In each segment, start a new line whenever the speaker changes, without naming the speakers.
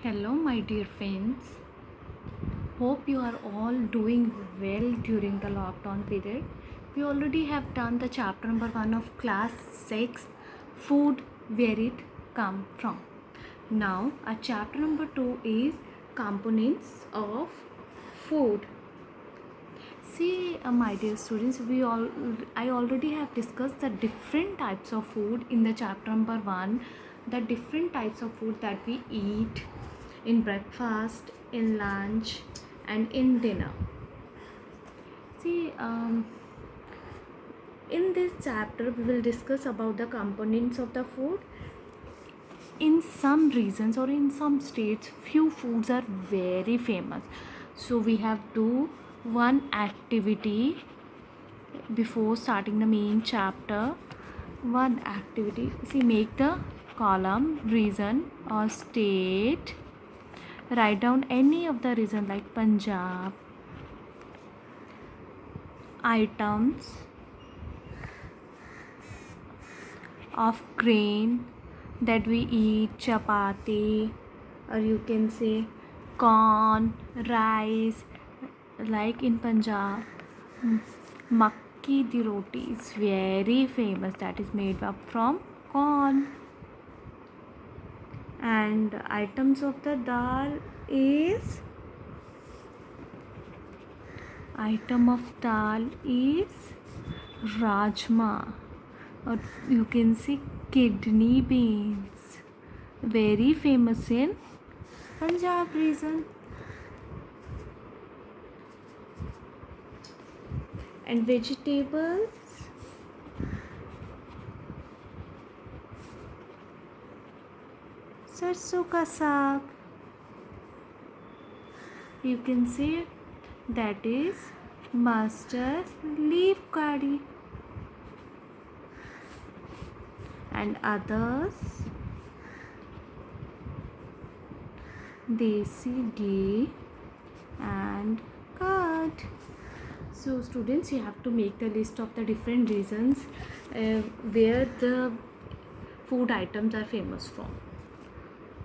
Hello, my dear friends. Hope you are all doing well during the lockdown period. We already have done the chapter number 1 of class 6, food, where it come from. Now, our chapter number 2 is components of food. See, my dear students, I already have discussed the different types of food in the chapter number 1, the different types of food that we eat in breakfast, in lunch, and in dinner. See, in this chapter, we will discuss about the components of the food. In some regions or in some states, few foods are very famous. So we have to one activity before starting the main chapter. One activity. See, make the column region or state. Write down any of the region like Punjab. Items of grain that we eat, chapati, or you can say corn, rice, like in Punjab, makki di roti is very famous, that is made up from corn. And items of the dal is rajma, or you can say kidney beans, very famous in Punjab region. And vegetables, sarson ka saag, you can say that is mustard leaf curry. And others, desi ghee and curd. So students, you have to make the list of the different regions where the food items are famous from.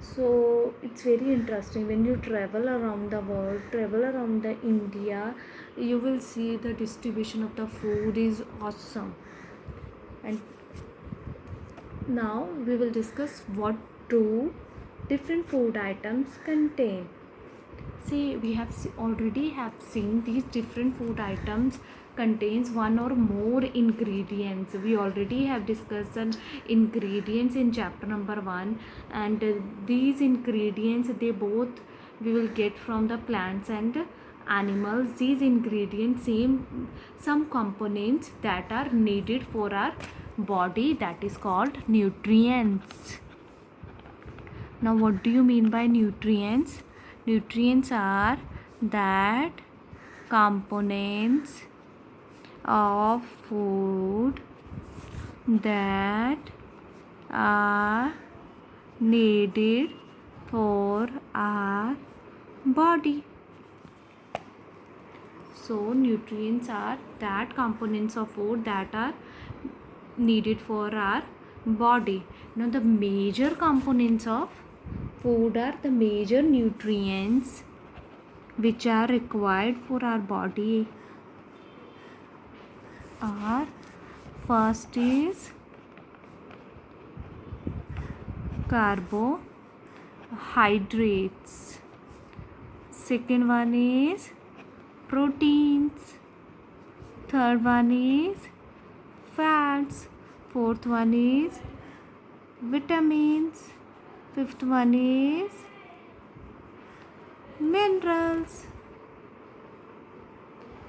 So it's very interesting when you travel around the world, travel around the India, you will see the distribution of the food is awesome. And now we will discuss what do different food items contain. See, we have already have seen these different food items contains one or more ingredients. We already have discussed the ingredients in chapter number 1, and these ingredients we will get from the plants and animals. These ingredients some components that are needed for our body, that is called nutrients. Now, what do you mean by nutrients? Nutrients are that components of food that are needed for our body. So, nutrients are that components of food that are needed for our body. Now, the major components of food are the major nutrients which are required for our body are: first is carbohydrates, second one is proteins, third one is fats, fourth one is vitamins, fifth one is minerals.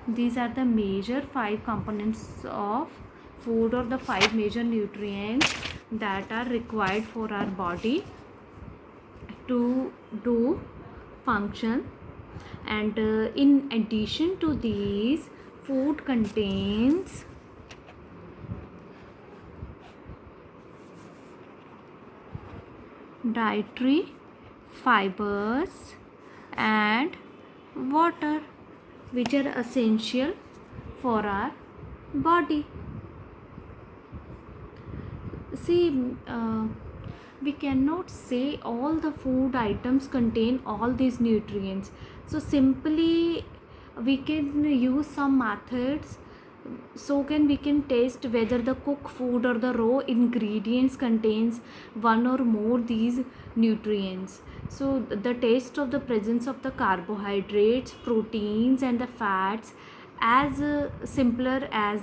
These are the major 5 components of food, or the 5 major nutrients that are required for our body to do function. And in addition to these, food contains dietary fibers and water, which are essential for our body. See, we cannot say all the food items contain all these nutrients. So simply we can use some methods, so can we can test whether the cooked food or the raw ingredients contains one or more these nutrients. So the taste of the presence of the carbohydrates, proteins and the fats as simpler as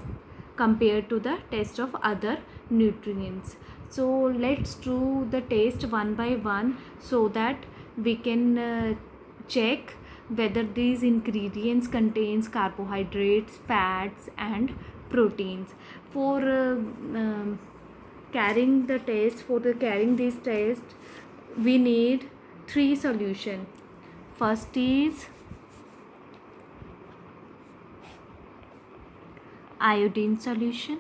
compared to the taste of other nutrients. So let's do the taste one by one so that we can check whether these ingredients contains carbohydrates, fats and proteins. For carrying the taste, for the carrying this taste, we need three solution. First is iodine solution.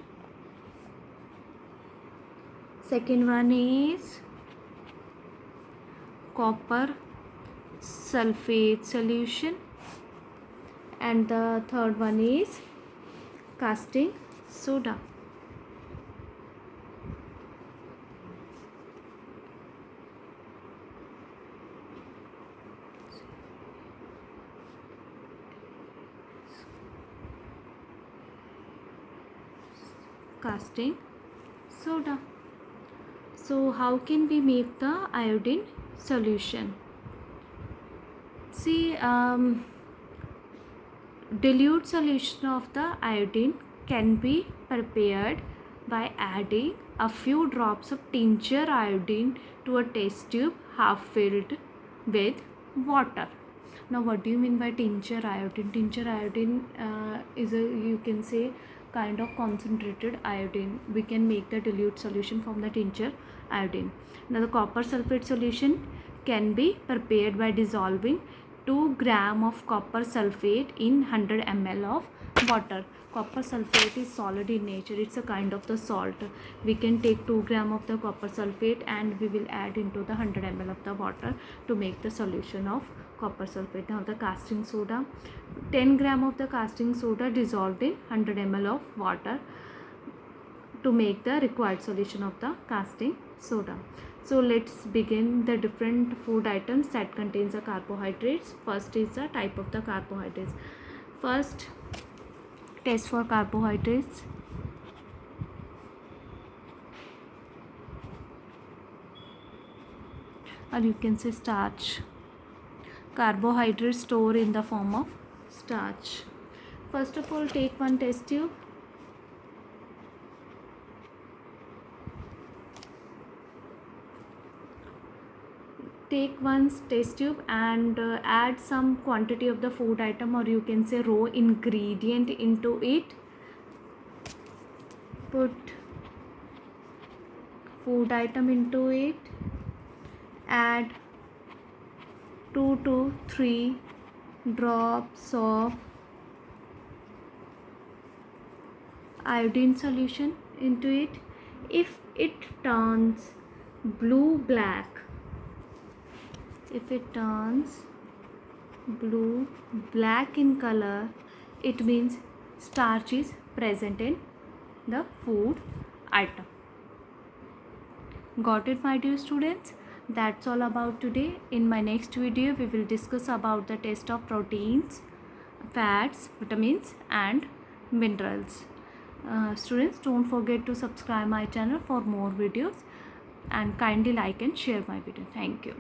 Second one is copper sulfate solution, and the third one is caustic soda. Caustic soda. So how can we make the iodine solution? See, dilute solution of the iodine can be prepared by adding a few drops of tincture iodine to a test tube half filled with water. Now what do you mean by tincture iodine? Tincture iodine is a, you can say, kind of concentrated iodine. We can make the dilute solution from the tincture iodine. Now the copper sulfate solution can be prepared by dissolving 2 gram of copper sulfate in 100 ml of water. Copper sulfate is solid in nature, it's a kind of the salt. We can take 2 gram of the copper sulfate and we will add into the 100 ml of the water to make the solution of copper sulfate. Now the caustic soda, 10 gram of the caustic soda dissolved in 100 ml of water to make the required solution of the caustic soda. So let's begin the different food items that contains the carbohydrates. First is the type of the carbohydrates. First, test for carbohydrates. Or you can say starch. Carbohydrates store in the form of starch. First of all, take one test tube. Take one test tube and add some quantity of the food item, or you can say raw ingredient, into it. Put food item into it. Add 2 to 3 drops of iodine solution into it. If it turns blue black, if it turns blue black in color, it means starch is present in the food item. Got it, my dear students? That's all about today. In my next video we will discuss about the taste of proteins, fats, vitamins and minerals. Students, don't forget to subscribe my channel for more videos and kindly like and share my video. Thank you.